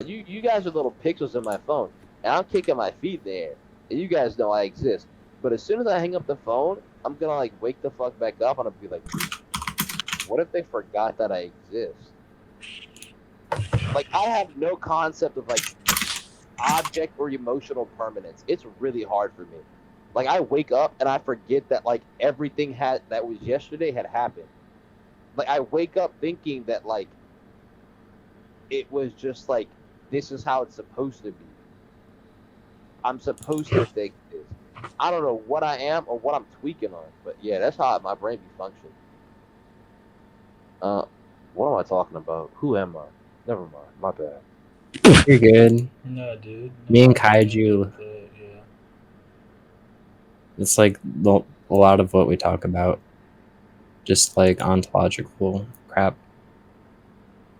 You guys are little pixels in my phone, and I'm kicking my feet there, and you guys know I exist. But as soon as I hang up the phone, I'm gonna like wake the fuck back up, and I'll be like, what if they forgot that I exist? Like I have no concept of like object or emotional permanence. It's really hard for me. Like I wake up and I forget that like everything had that was yesterday had happened. Like I wake up thinking that like it was just like this is how it's supposed to be. I'm supposed to think this. I don't know what I am or what I'm tweaking on, but yeah, that's how my brain be functioning. Uh, what am I talking about? Who am I? Never mind. My bad. You're good. No, dude. Me No, and I get Kaiju, that. Yeah. it's like a lot of what we talk about. Just like ontological crap.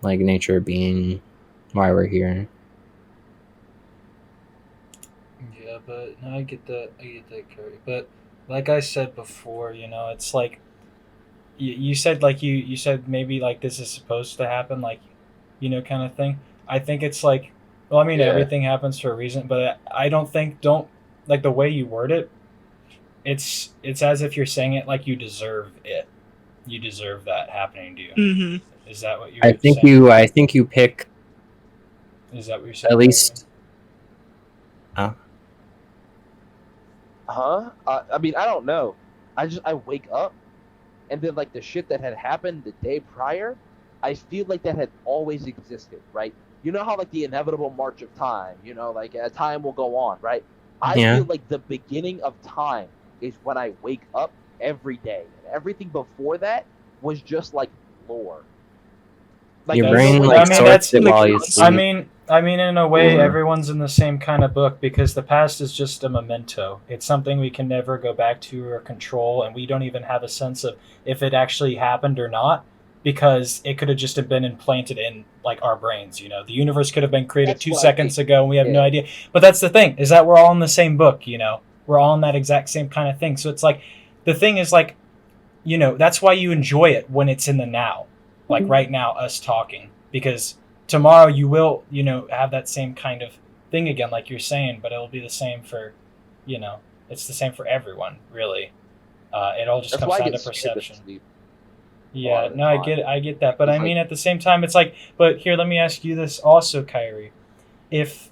Like nature being, why we're here. Yeah, but no, I get that. I get that, Curry. But like I said before, it's like you said, like you said maybe like this is supposed to happen, like kind of thing. I think it's like, well, I mean, Yeah, everything happens for a reason, but I don't like the way you word it. It's as if you're saying it like you deserve it. You deserve that happening to you. Hmm. Is that what you're saying? I think you pick Is that what you're at saying, Kyrie? least. Uh, huh? I mean, I don't know. I wake up and then like the shit that had happened the day prior, I feel like that had always existed, right? You know how like the inevitable march of time, like time will go on, right? I yeah, feel like the beginning of time is when I wake up every day, and everything before that was just like lore. Like your That's. brain when I you like mean, have sorts that's. it Like while you concept. sleep. I mean, in a way, Or everyone's in the same kind of book because the past is just a memento. It's something we can never go back to or control, and we don't even have a sense of if it actually happened or not, because it could have just been implanted in like our brains. The universe could have been created that's two what I think. seconds ago, and we have no Yeah, idea. But that's the thing, is that we're all in the same book. We're all in that exact same kind of thing. So it's like the thing is like, that's why you enjoy it when it's in the now, like right now, us talking, because tomorrow you will, have that same kind of thing again, like you're saying, but it'll be the same for, you know, it's the same for everyone, really. It all just that's comes why I down get to scared to perception. sleep a lot Yeah, of the no, I time. get, I get that, but I It's like mean, at the same time, it's like, but here, let me ask you this also, Kyrie. If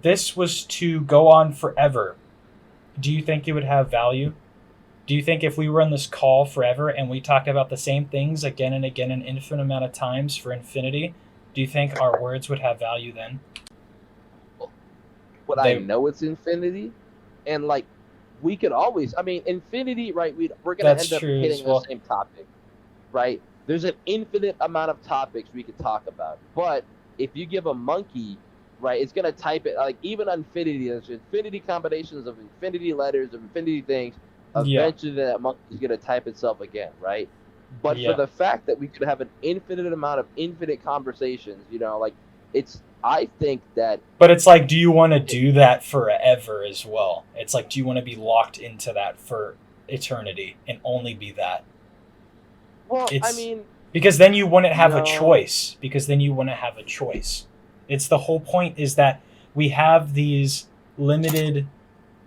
this was to go on forever, do you think it would have value? Do you think if we were on this call forever and we talked about the same things again and again an infinite amount of times for infinity, do you think our words would have value then? what I They know it's infinity, and like we could always. I mean, infinity, right? We're gonna That's end up true as hitting the well. same topic, right? There's an infinite amount of topics we could talk about, but if you give a monkey, right, it's gonna type it like even infinity. There's infinity combinations of infinity letters of infinity things. Yeah, Eventually, that monkey's gonna type itself again, right? But for yeah. the fact that we could have an infinite amount of infinite conversations, like it's. I think that But it's like, do you want to do that forever as well? It's like, do you want to be locked into that for eternity and only be that? well, I It's mean, because then you wouldn't have a no, choice. Because then you wouldn't have a choice. It's the whole point is that we have these limited,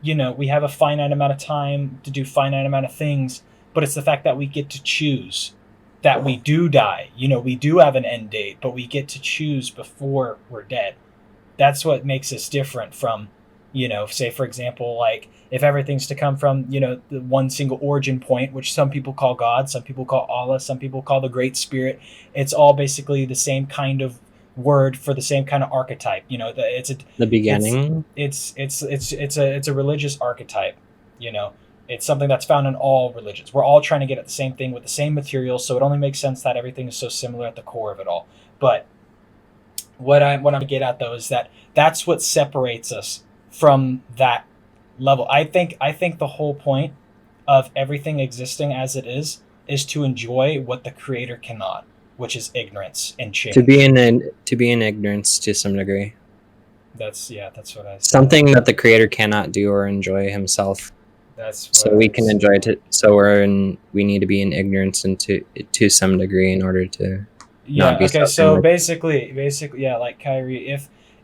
we have a finite amount of time to do finite amount of things, but it's the fact that we get to choose that we do die. We do have an end date, but we get to choose before we're dead. That's what makes us different from, say for example, like if everything's to come from, the one single origin point, which some people call God, some people call Allah, some people call the Great Spirit. It's all basically the same kind of word for the same kind of archetype. the It's beginning. it's a religious archetype. You know, it's something that's found in all religions. We're all trying to get at the same thing with the same materials, so it only makes sense that everything is so similar at the core of it all. But what I'm get at though is that that's what separates us from that level. I think the whole point of everything existing as it is to enjoy what the creator cannot, which is ignorance and change. To be in ignorance to some degree. That's what I said. Something that the creator cannot do or enjoy himself. That's So what we I can enjoy said. it. So we need to be in ignorance and to some degree in order to not Yeah. be Okay. suffering So with. basically, yeah, like Kyrie,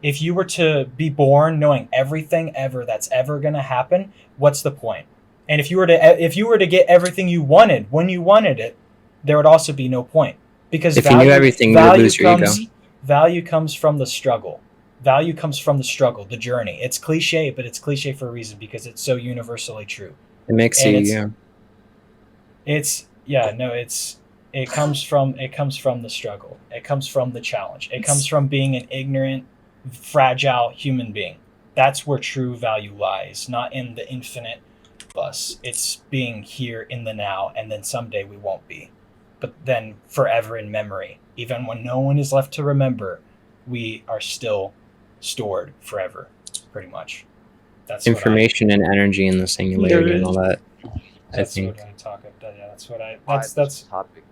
if you were to be born knowing everything ever that's ever going to happen, what's the point? And if you were to get everything you wanted when you wanted it, there would also be no point, because If you knew everything, you would lose your ego. Value comes from the struggle. Value comes from the struggle, the journey. It's cliche, but it's cliche for a reason, because it's so universally true. It makes And you. it comes from the struggle. It comes from the challenge. It comes from being an ignorant, fragile human being. That's where true value lies, not in the infinite plus. It's being here in the now, and then someday we won't be. But then forever in memory. Even when no one is left to remember, we are still stored forever, pretty much. That's Information and energy in the singularity and all that. That's think. what I talk about. Yeah, that's what I. This That's. topic.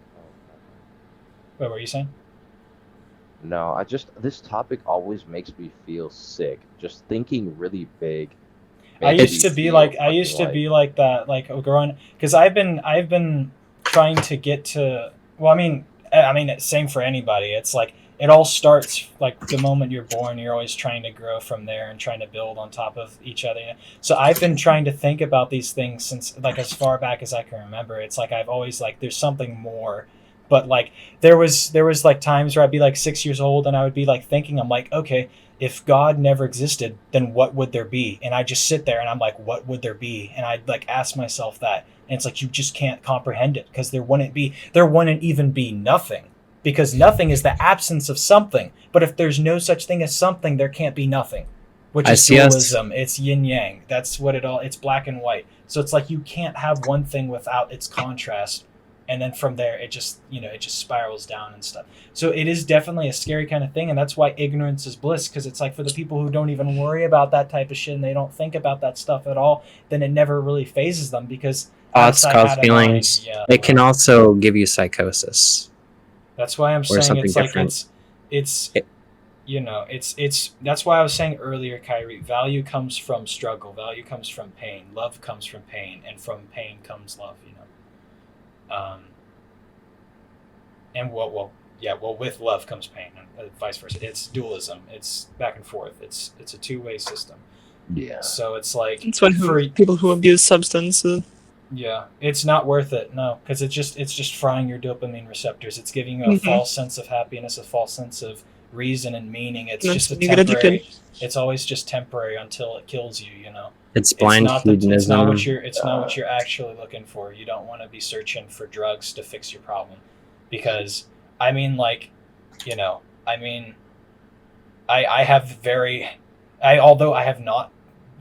What were you saying? No, this topic always makes me feel sick. Just thinking really big. I makes used me to be feel like that, like growing, because I've been trying to get to. Well, I mean, same for anybody. It's like it all starts like the moment you're born. You're always trying to grow from there and trying to build on top of each other. So I've been trying to think about these things since like as far back as I can remember. It's like I've always like there's something more. But like there was like times where I'd be like 6 years old and I would be like thinking, I'm like, okay, if God never existed, then what would there be? And I just sit there and I'm like, what would there be? And I'd like ask myself that. And it's like you just can't comprehend it, because there wouldn't even be nothing, because nothing is the absence of something. But if there's no such thing as something, there can't be nothing, which is dualism. It's yin yang. That's what it's black and white. So it's like you can't have one thing without its contrast. And then from there, it just spirals down and stuff. So it is definitely a scary kind of thing. And that's why ignorance is bliss, because it's like for the people who don't even worry about that type of shit and they don't think about that stuff at all, then it never really phases them, because Thoughts cause feelings. It can also give you psychosis. That's why I'm saying something it's different. it's that's why I was saying earlier, Kyrie, value comes from struggle. Value comes from pain. Love comes from pain. And from pain comes love, and with love comes pain, and vice versa. It's dualism. It's back and forth. It's a two-way system. Yeah. So it's like It's when people who abuse substance. Yeah, it's not worth it. No, because it's just frying your dopamine receptors. It's giving you a false sense of happiness, a false sense of reason and meaning. It's just a temporary. It's always just temporary until it kills you. It's blind hedonism. It's not what you're actually looking for. You don't want to be searching for drugs to fix your problem, because I although I have not,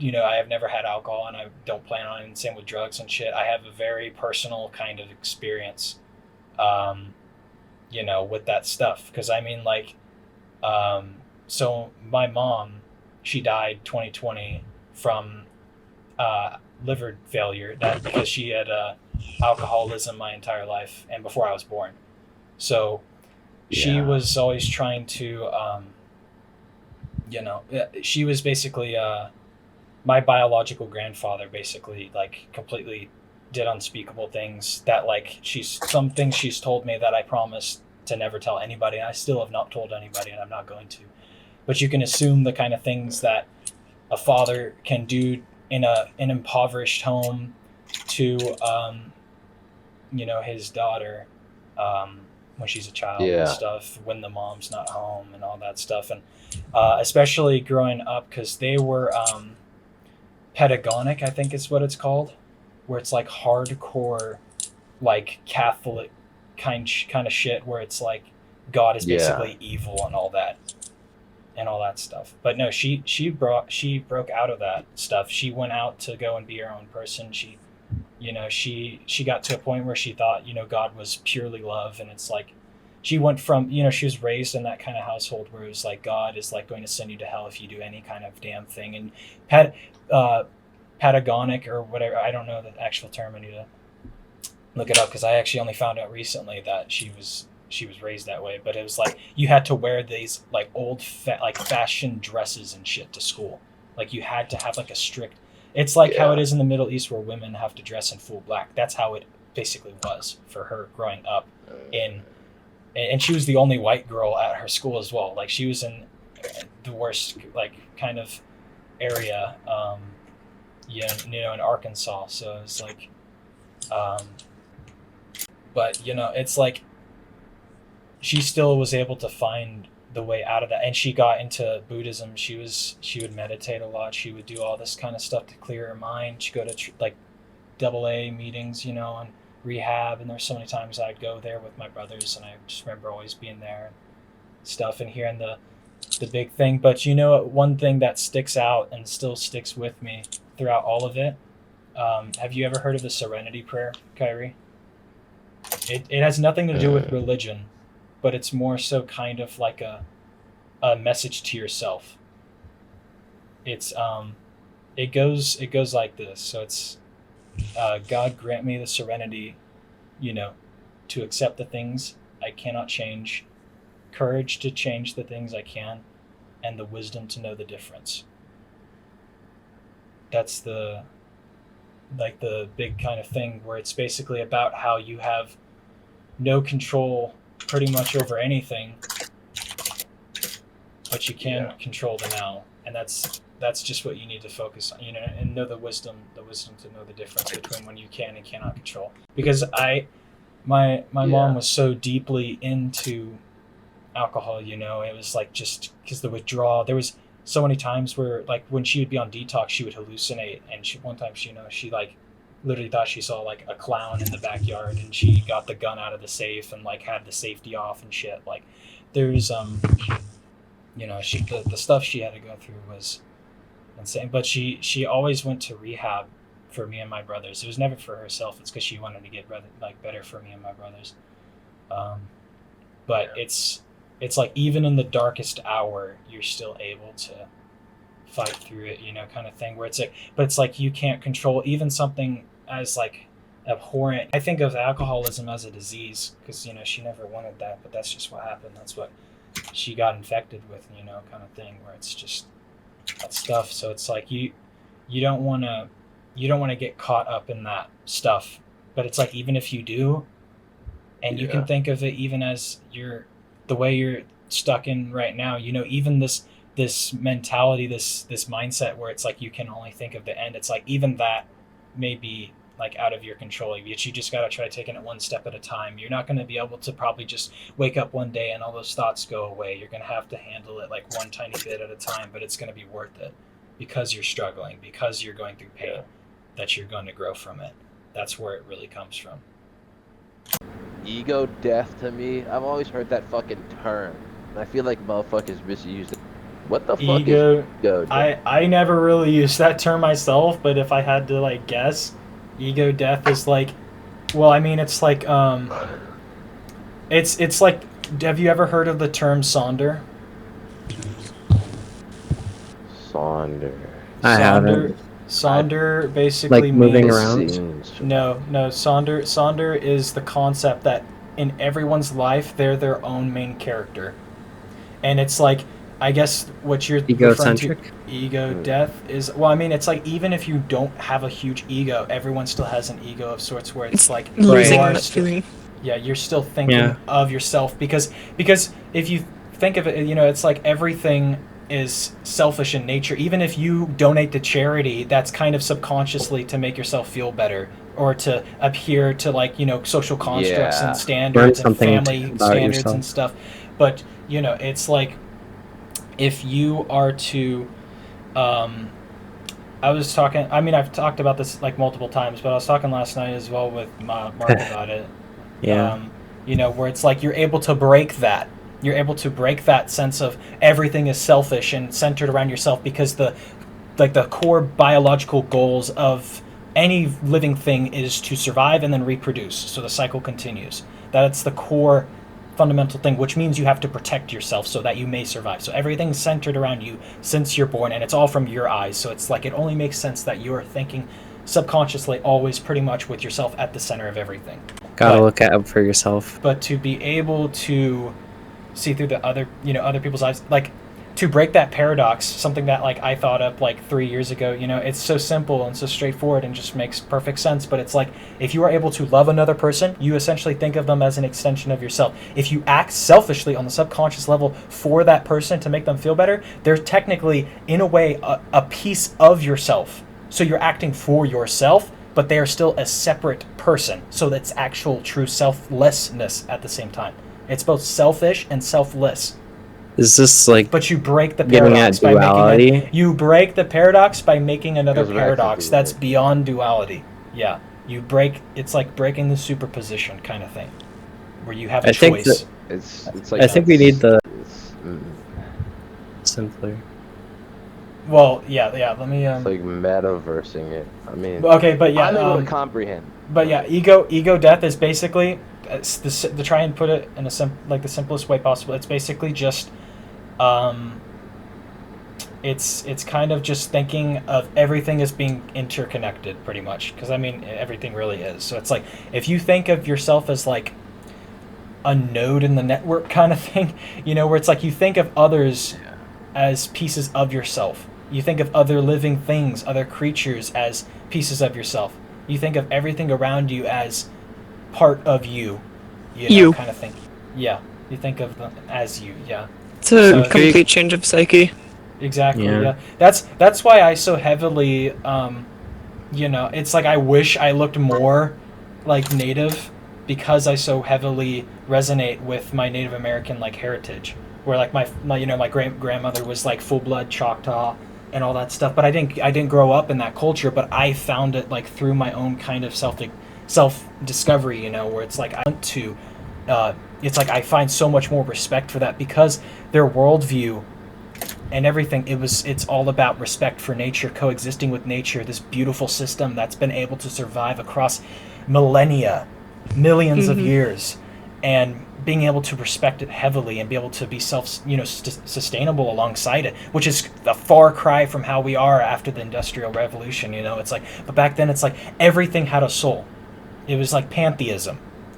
I have never had alcohol and I don't plan on it, and same with drugs and shit. I have a very personal kind of experience, with that stuff, because so my mom, she died 2020 from liver failure, because she had alcoholism my entire life and before I was born. So she was always trying to she was basically my biological grandfather, basically like completely did unspeakable things that some things she's told me that I promised to never tell anybody, and I still have not told anybody, and I'm not going to. But you can assume the kind of things that a father can do in an impoverished home to his daughter when she's a child and stuff, when the mom's not home and all that stuff. And especially growing up, because they were pedagonic, I think is what it's called, where it's like hardcore like Catholic kind of shit, where it's like God is basically evil and all that stuff. But no, she broke out of that stuff. She went out to go and be her own person. She got to a point where she thought, God was purely love. And it's like, she went from, she was raised in that kind of household where it was like, God is like going to send you to hell if you do any kind of damn thing. And pedagonic or whatever, I don't know the actual term. I need to look it up, because I actually only found out recently that she was raised that way. But it was like you had to wear these like old fashion dresses and shit to school. Like you had to have like a strict. It's like how it is in the Middle East, where women have to dress in full black. That's how it basically was for her growing up and she was the only white girl at her school as well. Like she was in the worst like kind of area, in Arkansas. So it's like, but it's like she still was able to find the way out of that, and she got into Buddhism. She would meditate a lot. She would do all this kind of stuff to clear her mind. She'd go to like AA meetings, and rehab, and there's so many times I'd go there with my brothers, and I just remember always being there and stuff and hearing the big thing. But one thing that sticks out and still sticks with me throughout all of it, have you ever heard of the Serenity Prayer, Kyrie? It has nothing to do with religion, but it's more so kind of like a message to yourself. It's it goes like this. So it's God grant me the serenity, to accept the things I cannot change, courage to change the things I can, and the wisdom to know the difference. That's the big kind of thing where it's basically about how you have no control pretty much over anything, but you can control the now, and that's just what you need to focus on, and know the wisdom to know the difference between when you can and cannot control. Because my mom was so deeply into alcohol, it was like just because the withdrawal. There was so many times where like when she would be on detox, she would hallucinate, and one time she like literally thought she saw like a clown in the backyard, and she got the gun out of the safe and like had the safety off and shit. Like there's the stuff she had to go through was insane. But she always went to rehab for me and my brothers. It was never for herself. It's because she wanted to get better for me and my brothers. But it's like even in the darkest hour, you're still able to fight through it, kind of thing. Where it's like, but it's like you can't control even something as like abhorrent. I think of alcoholism as a disease because she never wanted that, but that's just what happened. That's what she got infected with, kind of thing. Where it's just that stuff. So it's like you don't want to get caught up in that stuff. But it's like even if you do, and you can think of it even as the way you're stuck in right now, even this mentality, this mindset where it's like you can only think of the end. It's like even that may be like out of your control. You just got to try taking it one step at a time. You're not going to be able to probably just wake up one day and all those thoughts go away. You're going to have to handle it like one tiny bit at a time, but it's going to be worth it because you're struggling, because you're going through pain, that you're going to grow from it. That's where it really comes from. Ego death to me, I've always heard that fucking term, and I feel like motherfuckers misuse it. What the fuck Ego, is ego death? I never really used that term myself, but if I had to like guess, ego death is like, well, I mean, it's like it's like, have you ever heard of the term Sonder? I haven't. Sonder basically like moving means, around. No. Sonder is the concept that in everyone's life they're their own main character, and it's like, I guess what you're Egocentric. referring to, ego death is, well, I mean, it's like even if you don't have a huge ego, everyone still has an ego of sorts where it's like Losing you are that feeling. yeah, you're still thinking of yourself because if you think of it, it's like everything is selfish in nature. Even if you donate to charity, that's kind of subconsciously to make yourself feel better or to adhere to like social constructs and standards and family standards and stuff. But it's like if you are to I've talked about this like multiple times, but I was talking last night as well with Mark about it. Where it's like you're able to break that. You're able to break that sense of everything is selfish and centered around yourself, because the core biological goals of any living thing is to survive and then reproduce. So the cycle continues. That's the core fundamental thing, which means you have to protect yourself so that you may survive. So everything's centered around you since you're born, and it's all from your eyes. So it's like it only makes sense that you're thinking subconsciously always pretty much with yourself at the center of everything. Gotta look out for yourself. But to be able to see through the other people's eyes, like to break that paradox, something that like I thought up like 3 years ago, you know, it's so simple and so straightforward and just makes perfect sense. But it's like, if you are able to love another person, you essentially think of them as an extension of yourself. If you act selfishly on the subconscious level for that person to make them feel better, they're technically, in a way, a piece of yourself. So you're acting for yourself, but they are still a separate person. So that's actual true selflessness at the same time. It's both selfish and selfless. Is this like But you break the getting paradox at by duality? making you break the paradox by making another Goes back to paradox that's duality. beyond duality. Yeah, you break. It's like breaking the superposition kind of thing, where you have a I think choice. It's like I think we need the it's simpler. Well, yeah. Let me. like metaversing it. I mean, Okay, but yeah. I'm able to comprehend. But yeah, ego death is basically, to try and put it in the simplest way possible. It's basically just, it's kind of just thinking of everything as being interconnected, pretty much. Because I mean, everything really is. So it's like, if you think of yourself as like a node in the network kind of thing, you know, where it's like you think of others as pieces of yourself. You think of other living things, other creatures as pieces of yourself. You think of everything around you as part of you, know, You. kind of thing. Yeah, you think of them as you. Yeah, It's a So- complete change of psyche. exactly. Yeah. Yeah, that's why I so heavily, you know, it's like I wish I looked more like Native, because I so heavily resonate with my Native American like heritage, where like my you know, my grandmother was like full blood Choctaw and all that stuff. But I didn't grow up in that culture, but I found it like through my own kind of self discovery, you know, where it's like I want to, it's like I find so much more respect for that, because their worldview and everything, it's all about respect for nature, coexisting with nature, this beautiful system that's been able to survive across millennia, millions of years, and being able to respect it heavily and be able to be sustainable alongside it, which is a far cry from how we are after the Industrial Revolution, you know. It's like, but back then it's like everything had a soul. It was like pantheism,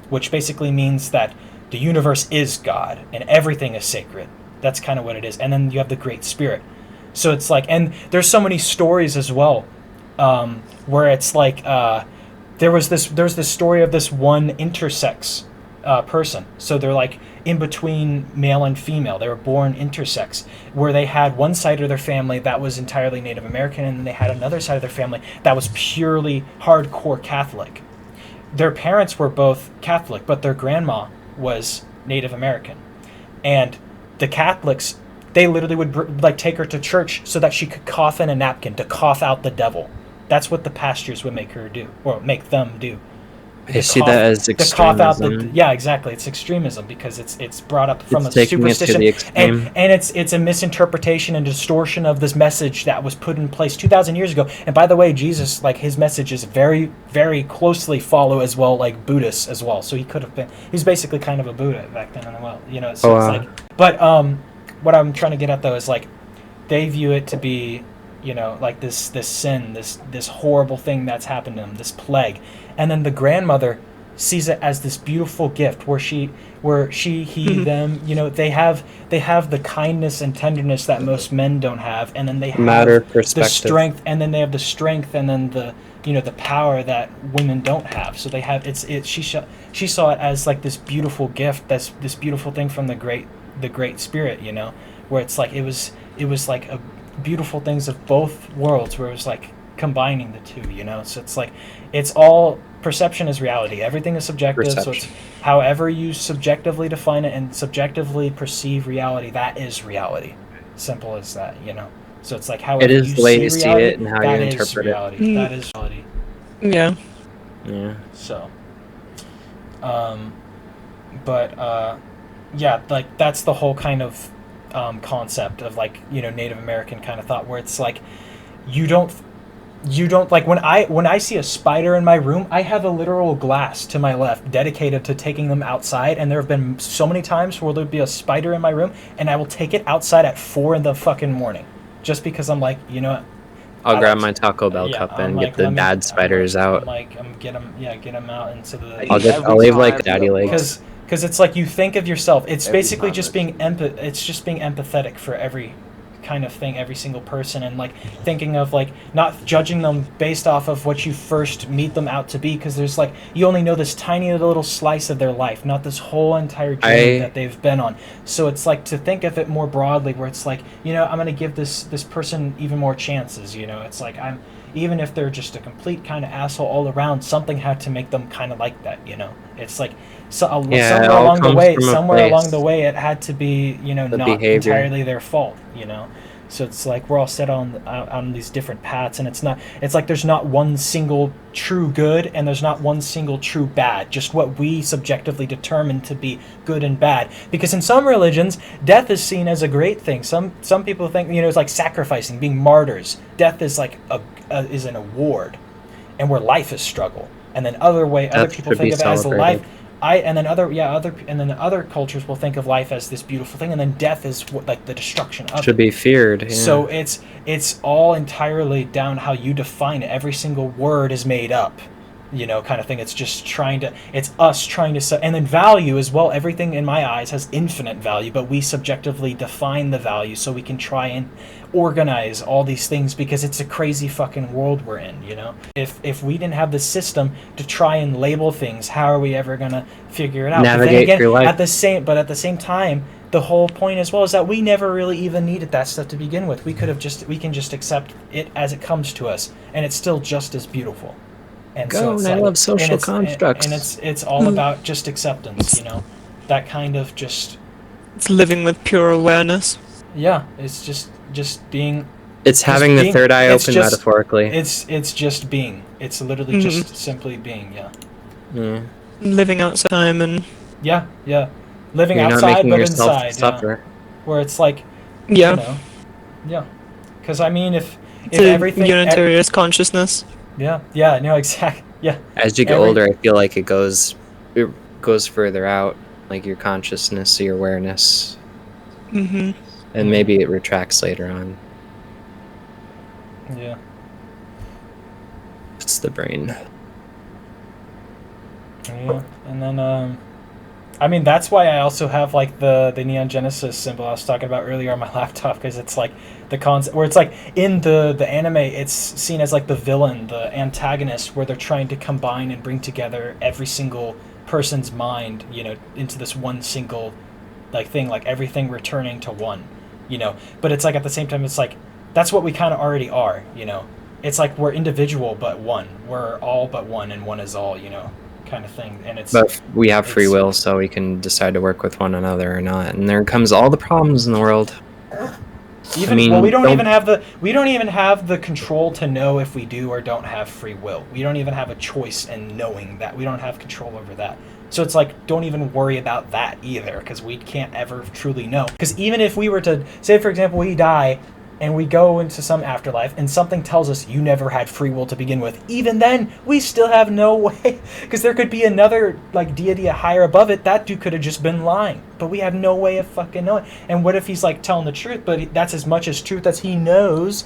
which basically means that the universe is God and everything is sacred. That's kind of what it is. And then you have the Great Spirit. So it's like, and there's so many stories as well, where it's like, there's this story of this one intersex person. So they're like in between male and female. They were born intersex, where they had one side of their family that was entirely Native American, and then they had another side of their family that was purely hardcore Catholic. Their parents were both Catholic, but their grandma was Native American. And the Catholics, they literally would like take her to church so that she could cough in a napkin to cough out the devil. That's what the pastors would make her do, or make them do. I see that as To cough out the, extremism. yeah, exactly. It's extremism because it's brought up from It's a taking it to superstition, the extreme. and it's a misinterpretation and distortion of this message that was put in place 2,000 years ago. And by the way, Jesus, like his messages very, very closely follow as well, like Buddhists as well. So he could have been, he's basically kind of a Buddha back then as well, you know. So Oh, it's wow. like, but what I'm trying to get at though is like, they view it to be, you know, like this sin, this horrible thing that's happened to them, this plague, and then the grandmother sees it as this beautiful gift where he, them, you know, they have the kindness and tenderness that most men don't have, and then they have Matter of the perspective. strength, and then they have the strength, and then the, you know, the power that women don't have. So they have she saw it as like this beautiful gift, that's this beautiful thing from the great spirit, you know, where it's like it was like a beautiful things of both worlds, where it was like combining the two, you know. So it's like, it's all, perception is reality, everything is subjective. So it's however you subjectively define it and subjectively perceive reality, that is reality. Simple as that, you know. So it's like however It is you the way see you see reality, it and how that you is interpret it. reality. That is reality. Yeah. Yeah. So, yeah, like that's the whole kind of concept of like, you know, Native American kind of thought, where it's like you don't like, when I see a spider in my room, I have a literal glass to my left dedicated to taking them outside, and there have been so many times where there'd be a spider in my room and I will take it outside at 4 in the fucking morning, just because I'm like, you know what, I'll I grab like- my Taco Bell yeah, cup I'm and like, get the let me- bad spiders out. get them out into the. I'll leave like daddy Because it's like you think of yourself. It's Every basically time just it's- being it's just being empathetic for kind of thing, every single person, and like thinking of like not judging them based off of what you first meet them out to be, because there's like you only know this tiny little slice of their life, not this whole entire journey that they've been on. So it's like to think of it more broadly, where it's like, you know, I'm gonna give this person even more chances. You know, it's like even if they're just a complete kind of asshole all around, something had to make them kind of like that. You know, it's like somewhere along the way, it had to be, you know, The not behavior. entirely their fault. You know. So it's like we're all set on these different paths, and it's like there's not one single true good and there's not one single true bad, just what we subjectively determine to be good and bad. Because in some religions, death is seen as a great thing. Some people think, you know, it's like sacrificing, being martyrs. Death is like is an award, and where life is struggle. And then other people think of it as life. And then other cultures will think of life as this beautiful thing, and then death is like the destruction of it. Should be feared. Yeah. So it's all entirely down how you define it. Every single word is made up, you know, kind of thing. It's just it's us trying to set, and then value as well. Everything in my eyes has infinite value, but we subjectively define the value so we can try and organize all these things, because it's a crazy fucking world we're in, you know. If we didn't have the system to try and label things, how are we ever gonna figure it out? Navigate through life. At the same time, the whole point as well is that we never really even needed that stuff to begin with. We can just accept it as it comes to us, and it's still just as beautiful. And I love social constructs. And it's all about just acceptance, you know. That kind of just, It's living with pure awareness. yeah, it's just being. It's having the third eye it's open, just- metaphorically. It's just being. It's literally just simply being. Yeah. Yeah. Living outside time and Yeah. Living You're not outside making but yourself inside. Yeah. suffer. Where it's like, yeah, you know, yeah. Because I mean, if it's a everything, unitarist consciousness. no, exactly. Yeah. As you get older, I feel like it goes further out, like your consciousness, your awareness, Mm-hmm. and maybe it retracts later on. Yeah. It's the brain. Yeah. And then I mean, that's why I also have like the Neon Genesis symbol I was talking about earlier on my laptop, because it's like the concept where it's like in the anime, it's seen as like the villain, the antagonist, where they're trying to combine and bring together every single person's mind, you know, into this one single like thing, like everything returning to one, you know. But it's like at the same time, it's like that's what we kind of already are, you know. It's like we're individual but one. We're all but one, and one is all, you know, kind of thing. And it's But we have free it's- will, so we can decide to work with one another or not. And there comes all the problems in the world. even I mean, well, we don't don't- even have the control to know if we do or don't have free will. We don't even have a choice in knowing that. We don't have control over that. So it's like, don't even worry about that either, because we can't ever truly know. Because even if we were to say, for example, we die and we go into some afterlife and something tells us you never had free will to begin with, even then we still have no way, because there could be another like deity higher above it. That dude could have just been lying, but we have no way of fucking knowing. And what if he's like telling the truth, but that's as much as truth as he knows,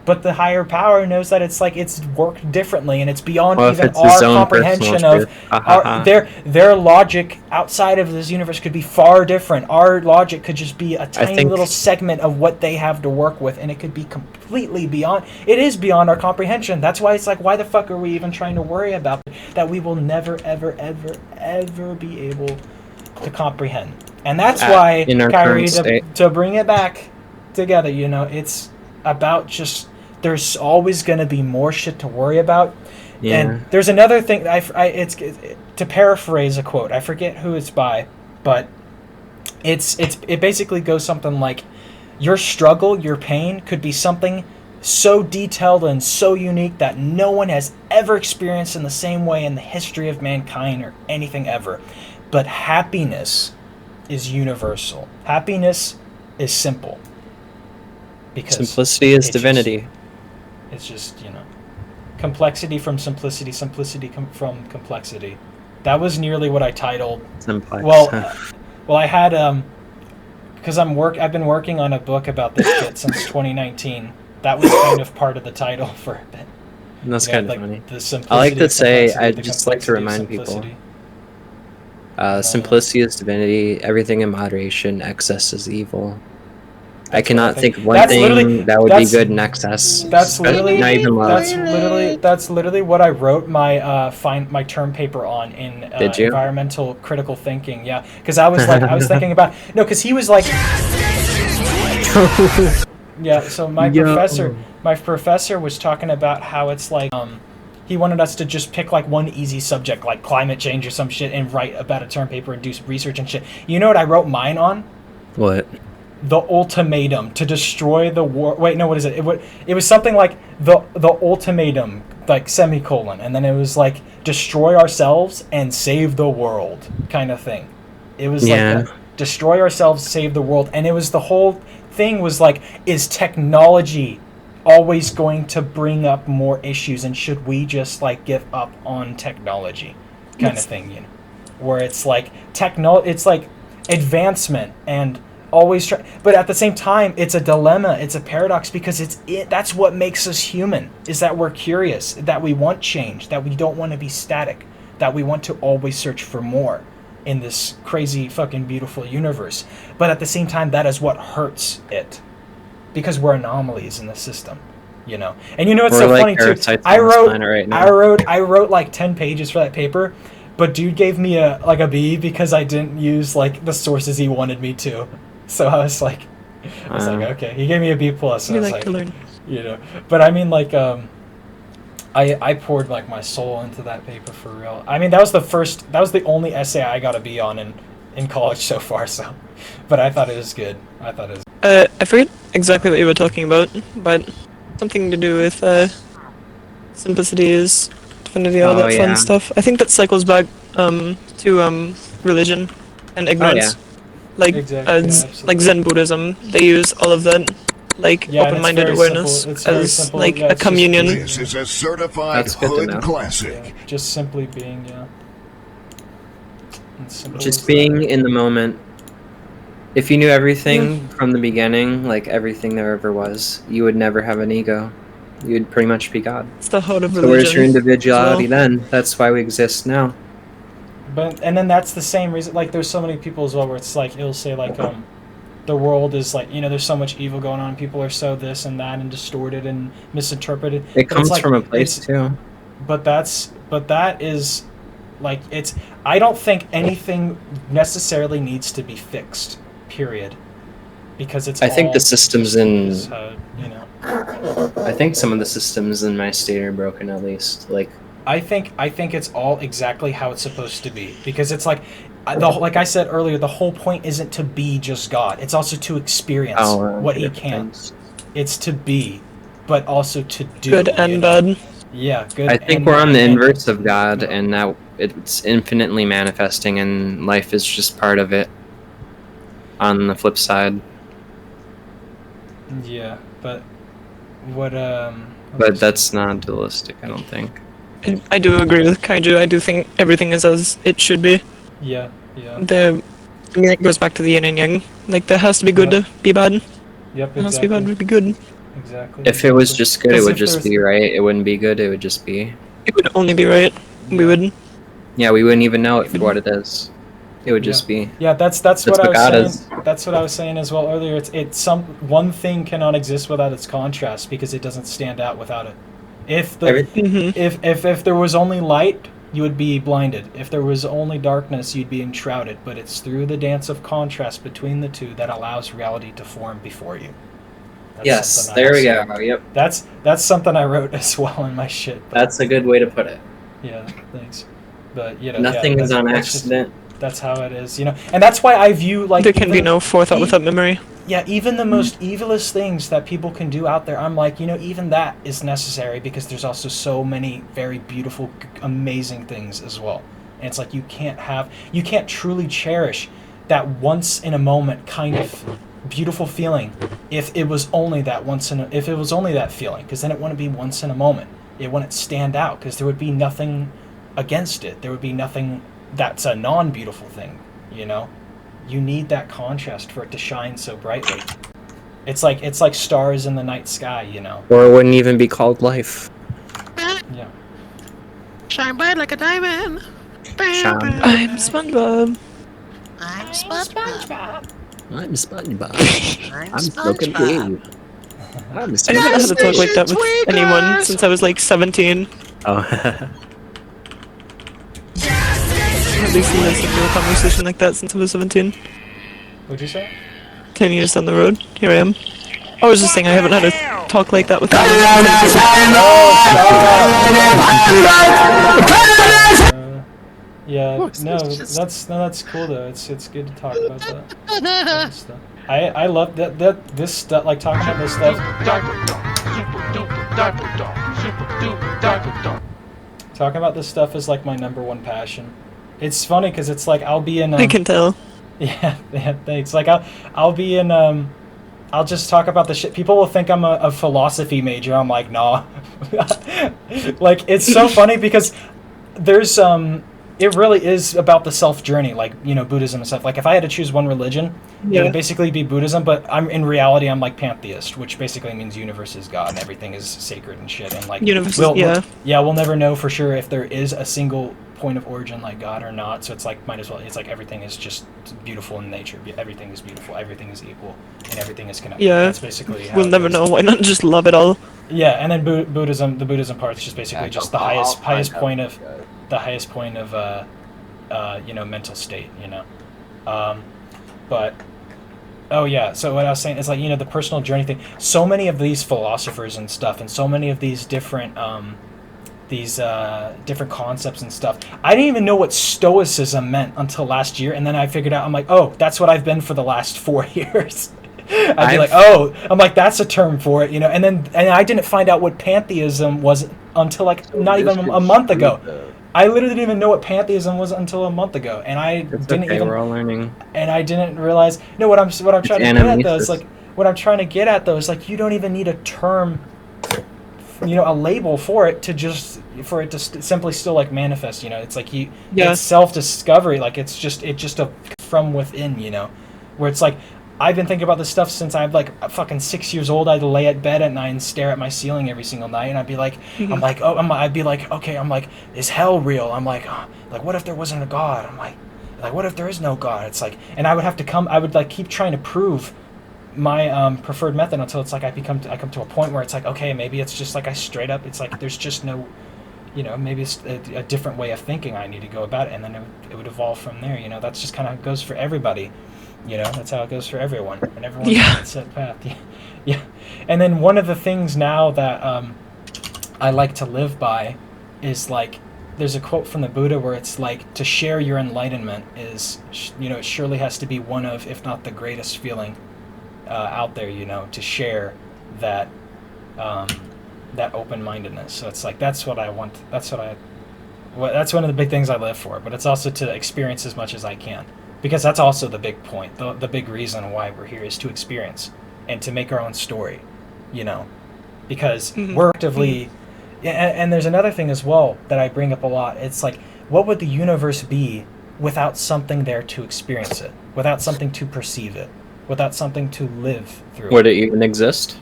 but the higher power knows that it's like it's worked differently and it's beyond Well, if even it's his our own comprehension personal of truth. Ha, ha, ha. their logic outside of this universe could be far different. Our logic could just be a tiny think- little segment of what they have to work with, and it could be completely beyond. It is beyond our comprehension. That's why it's like, why the fuck are we even trying to worry about that? We will never, ever, ever, ever be able to comprehend. And that's why, in our Kyrie, current state. to bring it back together, you know, it's about just there's always going to be more shit to worry about. Yeah. And there's another thing. It's to paraphrase a quote. I forget who it's by, but it basically goes something like, your struggle, your pain could be something so detailed and so unique that no one has ever experienced in the same way in the history of mankind or anything ever. But happiness is universal. Happiness is simple. Because Simplicity is it's divinity. it's just, you know, complexity from simplicity, simplicity from complexity. That was nearly what I titled. Simplex. Well, I had because I've been working on a book about this shit since 2019. That was kind of part of the title for a bit. That's You know, kind of like funny. the simplicity I like to of say, complexity, I'd the just like to complexity of remind people. simplicity. Simplicity is divinity. Everything in moderation. Excess is evil. I cannot what I think of one That's literally- thing that would be that's- good in excess. That's literally not even love. that's literally what I wrote my my term paper on in Did you? environmental critical thinking. Yeah, because I was thinking about because he was like, yeah. So my Yo. professor was talking about how it's like he wanted us to just pick like one easy subject like climate change or some shit and write about a term paper and do research and shit. You know what I wrote mine on? What? The ultimatum to destroy the war. Wait, no, what is it? It was something like the ultimatum, like semicolon, and then it was like destroy ourselves and save the world kind of thing. It was Yeah. like destroy ourselves, save the world, and it was the whole thing was like, is technology always going to bring up more issues, and should we just like give up on technology, kind of thing, you know, where it's like it's like advancement and always try, but at the same time it's a dilemma, it's a paradox, because that's what makes us human, is that we're curious, that we want change, that we don't want to be static, that we want to always search for more in this crazy fucking beautiful universe. But at the same time, that is what hurts it, because we're anomalies in the system, you know. And you know what's We're so like funny too, parasites I on this wrote planet right now. I wrote like 10 pages for that paper, but dude gave me a B because I didn't use like the sources he wanted me to. So I was like, okay. He gave me a B plus. You I was like to learn. you know. But I mean, like, I poured like my soul into that paper for real. I mean, that was the only essay I got a B on in college so far. So, but I thought it was good. I forget exactly what you were talking about, but something to do with simplicities, divinity, all Oh, that yeah. fun stuff. I think that cycles back to religion and ignorance. yeah. Like Exactly, yeah, absolutely. like Zen Buddhism, they use all of that, like Yeah, and it's open-minded very awareness simple. It's very as simple. like Yeah, a it's just- communion. This is a certified That's good to hood know. classic. just simply being, yeah. It's simple Just as being that. in the moment. If you knew everything from the beginning, like everything there ever was, you would never have an ego. You'd pretty much be God. It's the heart of So religion. where's your individuality as well. then? That's why we exist now. But and then that's the same reason. Like, there's so many people as well where it's like it'll say like the world is like, you know, there's so much evil going on. People are so this and that and distorted and misinterpreted. It But it's comes like- from a place it's- too. But that is like it's. I don't think anything necessarily needs to be fixed. Period. Because it's. I think all the systems in is, you know. I think some of the systems in my state are broken at least. Like I think it's all exactly how it's supposed to be, because it's like like I said earlier, the whole point isn't to be just God. It's also to experience what He can. things. It's to be, but also to do. Good you and know? bad. Yeah, good. I think and we're on the bad. inverse of God, and that it's infinitely manifesting, and life is just part of it. On the flip side, Yeah, but what but that's not dualistic, I don't think. I do agree with Kaiju. I do think everything is as it should be. Yeah. I mean, it goes back to the yin and yang. Like, there has to be good Yeah. to be bad. Yep. There has to be bad Exactly. to be good. Exactly. If it was just good, it Because would if just there's- be right. It wouldn't be good, it would just be. It would only be right. We would. Yeah, we wouldn't even know it for what it is. It would just be. Yeah, that's That's what I what God was saying. That's what I was saying as well earlier. It's one thing cannot exist without its contrast, because it doesn't stand out without it. If the Everything- if there was only light, you would be blinded. If there was only darkness, you'd be enshrouded. But it's through the dance of contrast between the two that allows reality to form before you. That's Yes, something I there we also- go. Yep, That's something I wrote as well in my shit. But, that's a good way to put it. yeah, thanks. But you know, Nothing yeah, is on that's just- accident. that's how it is, you know, and that's why I view like There can be even- no forethought e- without memory. Yeah, even the most evilest things that people can do out there, I'm like, you know, even that is necessary, because there's also so many very beautiful, amazing things as well. And it's like you can't truly cherish that once in a moment kind of beautiful feeling if it was only that if it was only that feeling, because then it wouldn't be once in a moment. It wouldn't stand out, because there would be nothing against it. There would be nothing that's a non-beautiful thing, you know? You need that contrast for it to shine so brightly. It's like stars in the night sky, you know. Or it wouldn't even be called life. Yeah. Shine bright like a diamond. Shine. I'm SpongeBob. I'm SpongeBob. I'm SpongeBob. I'm I'm smoking SpongeBob. weed. I'm I haven't smoking had to talk like that with Tweakers! anyone since I was like 17. Oh. At least in a single conversation like that since I was 17. What'd you say? 10 years down the road, here I am. I was just saying I haven't had a talk like that with anyone. Yeah, Look, no, it's just- that's cool though. It's good to talk about that kind of stuff. I love that this stuff, like talking about this stuff. Talking about this stuff is like my number one passion. It's funny because it's like I'll be in. I can tell. Yeah, thanks. Like I'll be in. I'll just talk about the shit. People will think I'm a philosophy major. I'm like, nah. Like it's so funny because there's it really is about the self journey, like, you know, Buddhism and stuff. Like if I had to choose one religion, it Yeah. would basically be Buddhism, but in reality I'm like pantheist, which basically means universe is God and everything is sacred and shit, and like Universe, we'll yeah. we'll never know for sure if there is a single point of origin like God or not. So it's like might as well, it's like everything is just beautiful in nature. Everything is beautiful, everything is equal, and everything is connected. Yeah. That's basically how We'll it never goes. know. Why not just love it all? Yeah, and then Buddhism, the Buddhism part is just basically Yeah, just the I'll highest find out, point of guys. the highest point of you know, mental state, you know. But oh yeah, so what I was saying is like, you know, the personal journey thing. So many of these philosophers and stuff, and so many of these different different concepts and stuff. I didn't even know what stoicism meant until last year, and then I figured out. I'm like, oh, that's what I've been for the last 4 years. I'd be like, oh, I'm like, that's a term for it, you know. And I didn't find out what pantheism was until like not even a month ago. I literally didn't even know what pantheism was until a month ago, and I It's didn't okay, even. we're all learning. And I didn't realize. No, what I'm trying to get at though is animesis. like what I'm trying to get at though is like you don't even need a term, you know, a label for it to just for it to simply still like manifest. You know, it's like Yeah. it's self-discovery. Like it's just a from within. You know, where it's like I've been thinking about this stuff since I'm like fucking 6 years old. I'd lay at bed at night and stare at my ceiling every single night, and I'd be like, I'm like, oh, I'd be like, okay, I'm like, is hell real? I'm like, what if there wasn't a God? I'm like, what if there is no God? It's like, and I would have to I would like keep trying to prove my preferred method until it's like I come to a point where it's like, okay, maybe it's just like I straight up, it's like there's just no, you know, maybe it's a different way of thinking I need to go about it, and then it would evolve from there. You know, that's just kind of goes for everybody. You know, that's how it goes for everyone, and everyone's Yeah. on that set path. Yeah. Yeah. And then one of the things now that I like to live by is like, there's a quote from the Buddha where it's like, to share your enlightenment is, you know, it surely has to be one of, if not the greatest feeling out there, you know, to share that that open-mindedness. So it's like, that's what I want. That's one of the big things I live for. But it's also to experience as much as I can, because that's also the big point. The big reason why we're here is to experience and to make our own story, you know, because we're actively. And there's another thing as well that I bring up a lot. It's like, what would the universe be without something there to experience it, without something to perceive it, without something to live through? Would it even exist?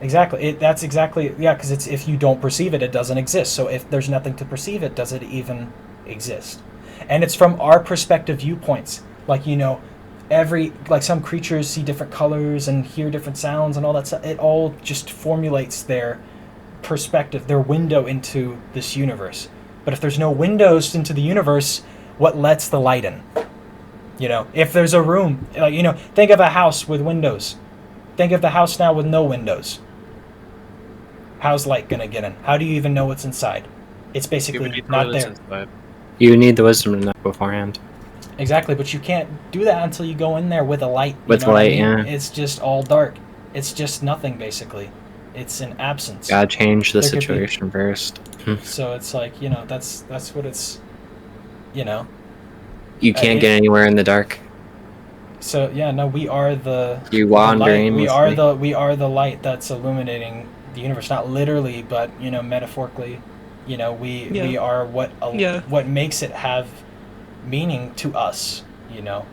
Exactly. That's exactly, yeah, because it's, if you don't perceive it, it doesn't exist. So if there's nothing to perceive it, does it even exist? And it's from our perspective viewpoints. Like, you know, like some creatures see different colors and hear different sounds and all that stuff. It all just formulates their perspective, their window into this universe. But if there's no windows into the universe, what lets the light in? You know, if there's a room, like, you know, think of a house with windows. Think of the house now with no windows. How's light gonna get in? How do you even know what's inside? It's basically not there. You need the wisdom to know beforehand. Exactly, but you can't do that until you go in there with a light. With know what light, I mean? yeah. It's just all dark. It's just nothing, basically. It's an absence. Gotta change the There could be- situation first. So it's like, you know, that's what it's, you know. You can't get anywhere in the dark. So yeah, no, we are the. You the wander light. aimlessly. We are the light that's illuminating the universe, not literally, but, you know, metaphorically. You know, we Yeah. are what Yeah. what makes it have meaning to us. You know,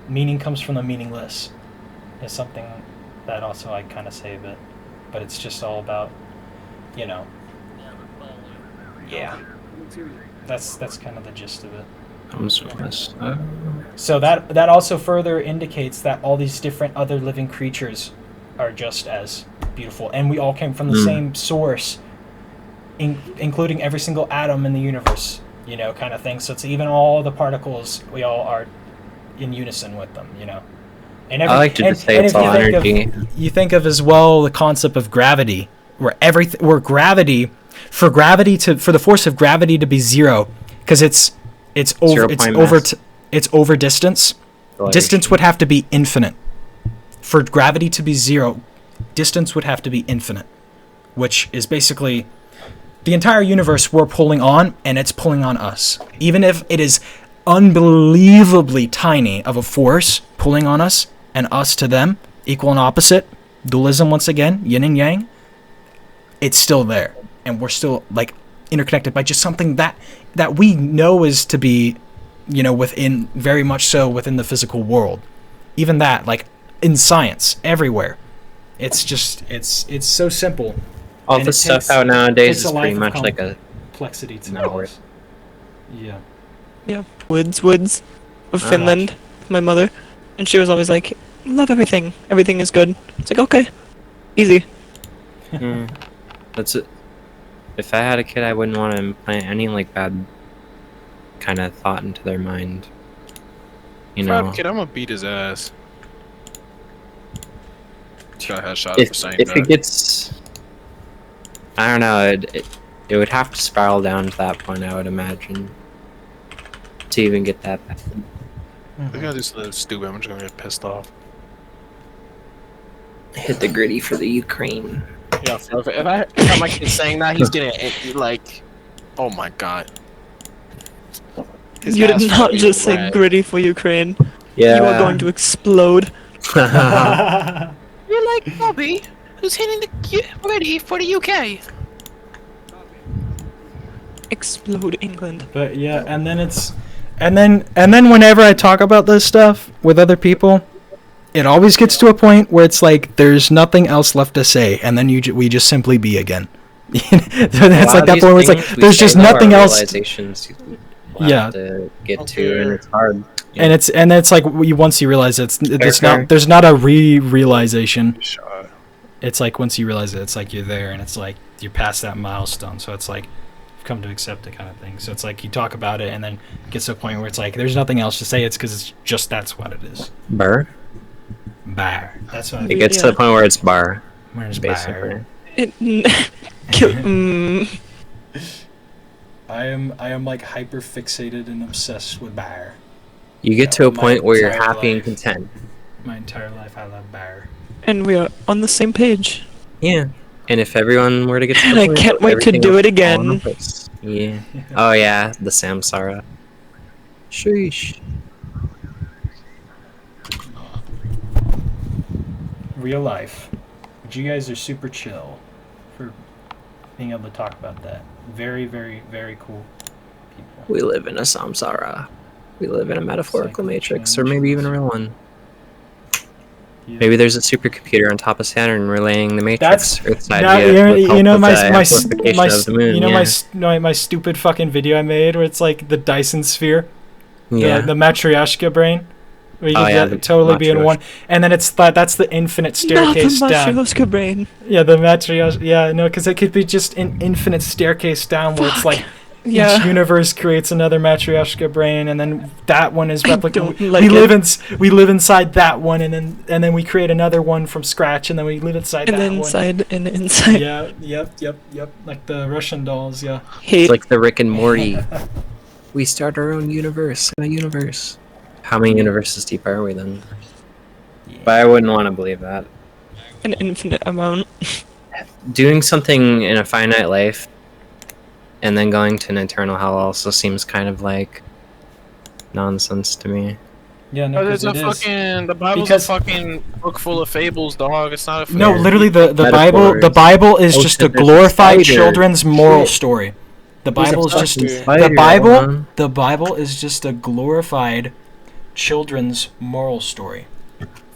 meaning comes from the meaningless. Is something that also I kind of say, but it's just all about, you know. Yeah. That's kind of the gist of it. comes from us. So that also further indicates that all these different other living creatures are just as beautiful, and we all came from the same source, including every single atom in the universe, you know, kind of thing. So it's even all the particles, we all are in unison with them, you know. And I like to just say it's all energy. You think of as well the concept of gravity, where for the force of gravity to be zero, because it's over distance. Distance would have to be infinite. For gravity to be zero, distance would have to be infinite, which is basically the entire universe we're pulling on, and it's pulling on us. Even if it is unbelievably tiny of a force pulling on us, and us to them, equal and opposite, dualism once again, yin and yang, it's still there. And we're still, like, interconnected by just something that we know is to be, you know, within, very much so within the physical world. Even that, like, in science, everywhere. It's just, it's so simple. All the stuff out nowadays is a pretty life of much like a complexity to no us. Yeah. Yeah, woods of Finland, my mother. And she was always like, love everything. Everything is good. It's like, okay. Easy. That's it. If I had a kid, I wouldn't want to implant any like bad kind of thought into their mind. You If I have know, a kid, I'm gonna beat his ass. Got a headshot if for saying if that. it gets, I don't know, it would have to spiral down to that point, I would imagine, to even get that bad. They're gonna do something stupid. I'm just gonna get pissed off. Hit the gritty for the Ukraine. Yeah, so if I heard my kid saying that, he's gonna like, oh my god. His You ass did not fucking just say red. gritty for Ukraine. Yeah. You are going to explode. You're like Bobby, who's hitting the ready for the UK. Explode England. But yeah, and then whenever I talk about this stuff with other people, it always gets to a point where it's like there's nothing else left to say, and then we just simply be again. That's like that point where it's like there's just nothing else. Realizations Yeah. to get to, and it's hard. And it's like once you realize there's not a realization. Shot. It's like once you realize it, it's like you're there, and it's like you're past that milestone. So it's like you've come to accept it, kind of thing. So it's like you talk about it, and then it gets to a point where it's like there's nothing else to say. It's because it's just that's what it is. Bar. Bar. That's what It gets to the point where it's bar, Where's basically. It, kill, I am like hyper fixated and obsessed with bar. You get to a My point where you're entire happy and life. content. My entire life, I love bar. and we are on the same page. Yeah. And if everyone were to get to And the I point, can't wait to everything do would it fall into again. place. Yeah. Oh yeah, the Samsara. Sheesh. Real life. But you guys are super chill for being able to talk about that. Very, very, very cool people. We live in a samsara. We live in a metaphorical Cycle matrix, or maybe even a real one. Yeah. Maybe there's a supercomputer on top of Saturn relaying the matrix. That's Earth's now, idea with you help know with my the my amplification my of the moon. you know Yeah. my stupid fucking video I made where it's like the Dyson sphere, Yeah. the Matryoshka brain, where you Oh, can yeah, get- the totally be in Matryoshka. one, and then it's that's the infinite staircase Not the down. Matryoshka brain. Yeah, the Matryoshka. Yeah, no, because it could be just an infinite staircase down where it's like. Yeah. Each universe creates another Matryoshka brain, and then that one is don't replicated. like We live inside that one, and then we create another one from scratch, and then we live inside And that then inside and inside. one. Yeah, yep. Like the Russian dolls. Yeah. Hate. It's like the Rick and Morty. We start our own universe in a universe. How many universes deep are we then? But I wouldn't want to believe that. An infinite amount. Doing something in a finite life and then going to an eternal hell also seems kind of like nonsense to me. Yeah, no, Oh, there's 'cause a it is. fucking. The Bible's Because- a fucking book full of fables, dog. It's not a. No, Yeah. literally the Metaphors. Bible is Oh, just shit, a there's a glorified spider. children's moral Shit. story. The There's a Bible is just fucking the spider, Bible. man. The Bible is just a glorified children's moral story.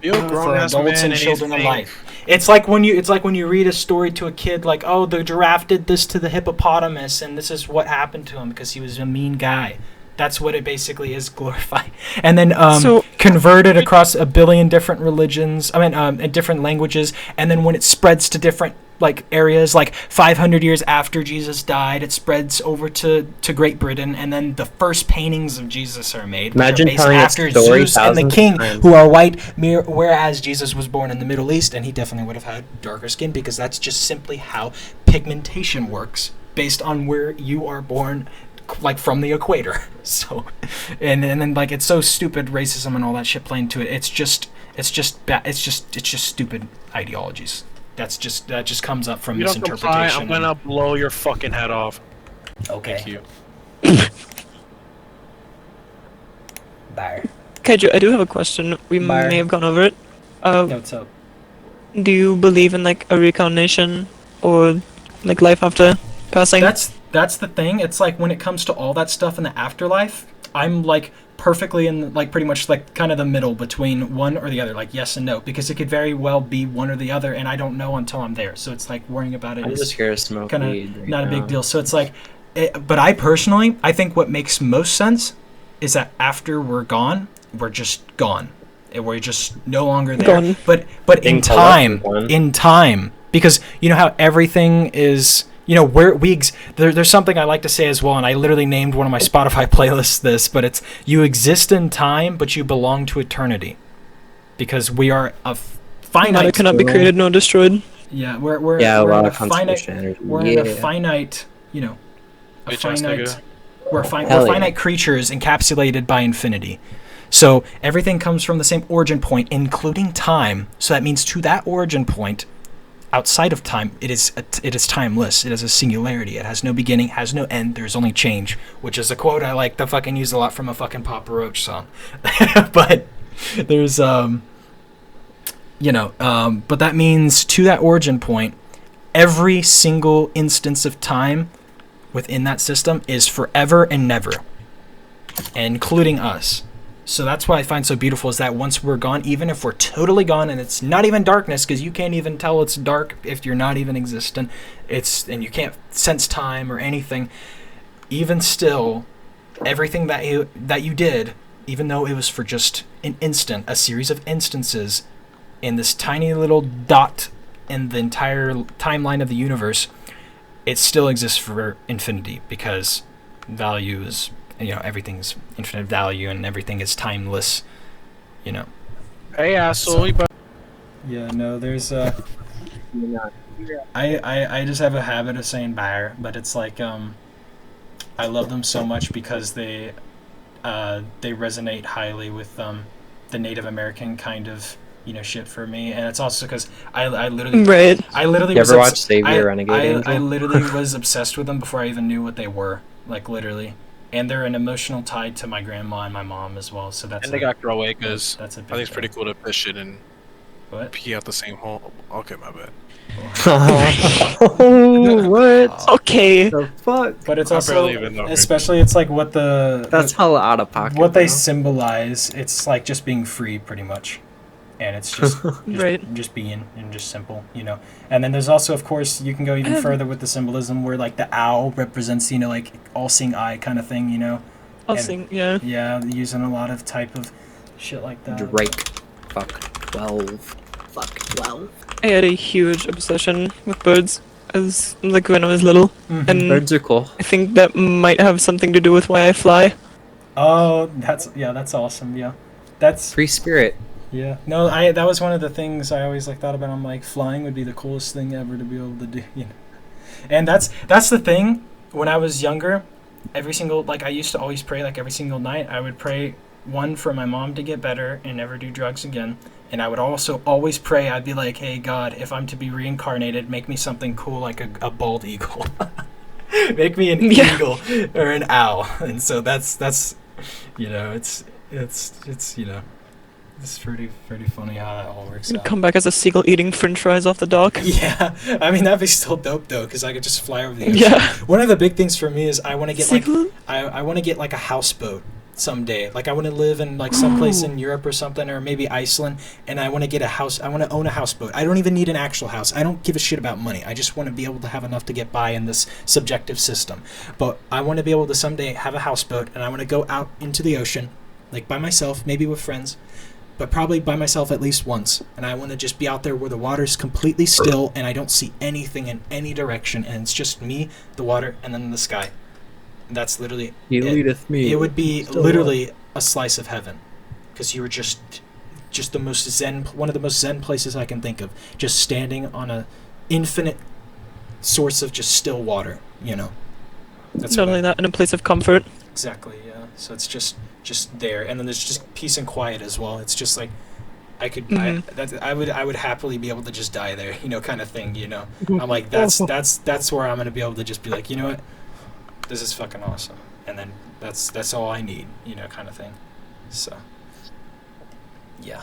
You're a for grown ass adults man and and children anything. alike. It's like when you read a story to a kid like, oh, the giraffe did this to the hippopotamus and this is what happened to him because he was a mean guy. That's what it basically is, glorified. And then So- converted across a billion different religions. Different languages. And then when it spreads to different like areas, like 500 years after Jesus died, it spreads over to Great Britain, and then the first paintings of Jesus are made. which are Imagine based telling a after story Zeus and the thousands of king, times. who are white, whereas Jesus was born in the Middle East, and he definitely would have had darker skin, because that's just simply how pigmentation works, based on where you are born, like from the equator. So, and then like it's so stupid, racism and all that shit playing to it. It's just stupid ideologies. That just comes up from You don't comply, misinterpretation. I'm gonna blow your fucking head off. Okay. Thank you. Bye. Kaiju, I do have a question. We Bar. may have gone over it. What's up? Do you believe in like a reincarnation or like life after passing? That's the thing. It's like when it comes to all that stuff in the afterlife, I'm like perfectly in like pretty much like kind of the middle between one or the other, like yes and no, because it could very well be one or the other, and I don't know until I'm there. So it's like worrying about it I'm is just here to smoke kind weed. of right not a big now. deal. So it's like, but I personally, I think what makes most sense is that after we're gone, we're just gone. And we're just no longer there. Gone. But in Being time, collected, because you know how everything is. You know, there's something I like to say as well, and I literally named one of my Spotify playlists this, but it's you exist in time, but you belong to eternity, because we are a finite. Matter cannot be created nor destroyed. Yeah, we're Yeah, a we're lot in of a finite. conservation energy. We're in a Yeah. finite. You know, a Bitch ass finite. nigga. We're Hell we're yeah. finite creatures encapsulated by infinity. So everything comes from the same origin point, including time. So that means to that origin point, outside of time, it is timeless. It is a singularity. It has no beginning, has no end. There's only change, which is a quote I like to fucking use a lot from a fucking Papa Roach song. But there's but that means to that origin point, every single instance of time within that system is forever and never, including us. So that's what I find so beautiful, is that once we're gone, even if we're totally gone, and it's not even darkness, because you can't even tell it's dark if you're not even existent, and you can't sense time or anything, even still, everything that you did, even though it was for just an instant, a series of instances in this tiny little dot in the entire timeline of the universe, it still exists for infinity, because value is, everything's infinite value and everything is timeless, Hey asshole, you better- Yeah, no, there's I just have a habit of saying "bar," but it's like I love them so much because they resonate highly with the Native American kind of shit for me, and it's also because I literally Right. you You ever watch Save Your Renegade I Angel? literally was obsessed with them before I even knew what they were, like literally, and they're an emotional tie to my grandma and my mom as well. So that's and they got Growakas. that's a big I think it's pretty thing. cool to put shit and What? pee out the same hole. Okay, my bad. Oh, what Okay. the fuck? But it's I also, barely even know. especially, it's like what That's hella out of pocket. what they bro. symbolize. It's like just being free, pretty much, and it's just Right. just being and just simple, And then there's also, of course, you can go even further with the symbolism, where like the owl represents, like all-seeing eye kind of thing, I'll And- sing. Yeah. Yeah, using a lot of type of shit like that. Drake. Fuck 12. Fuck 12. I had a huge obsession with birds as like when I was little, Mhm. and Birds are cool. I think that might have something to do with why I fly. Oh, that's awesome. Yeah, that's Free spirit. yeah. No, that was one of the things I always thought about. I'm like, flying would be the coolest thing ever to be able to do. And that's the thing. When I was younger, I used to always pray, like every single night. I would pray, one, for my mom to get better and never do drugs again. And I would also always pray, I'd be like, hey, God, if I'm to be reincarnated, make me something cool like a bald eagle. Make me an Yeah. eagle or an owl. And so that's it's pretty funny how that all works out. Come back as a seagull eating French fries off the dock. Yeah, I mean, that'd be still dope though, because I could just fly over the ocean. Yeah. One of the big things for me is I want to get Seagull. I want to get like a houseboat, someday. Like I want to live in like someplace in Europe or something, or maybe Iceland, and I want to get a house. I want to own a houseboat. I don't even need an actual house. I don't give a shit about money. I just want to be able to have enough to get by in this subjective system. But I want to be able to someday have a houseboat, and I want to go out into the ocean, like by myself, maybe with friends, but probably by myself at least once. And I want to just be out there where the water's completely still and I don't see anything in any direction, and it's just me, the water, and then the sky. And that's literally He it. leadeth me. It would be Still literally a slice of heaven, because you were just the most zen, one of the most zen places I can think of, just standing on a infinite source of just still water, you know. That's Not what only that, in a place of comfort. exactly, yeah. So it's just there, and then there's just peace and quiet as well. It's just like I could I would happily be able to just die there, you know, kind of thing, you know. I'm like that's where I'm gonna be able to just be like, you know what, this is fucking awesome, and then that's all I need, you know, kind of thing. So yeah.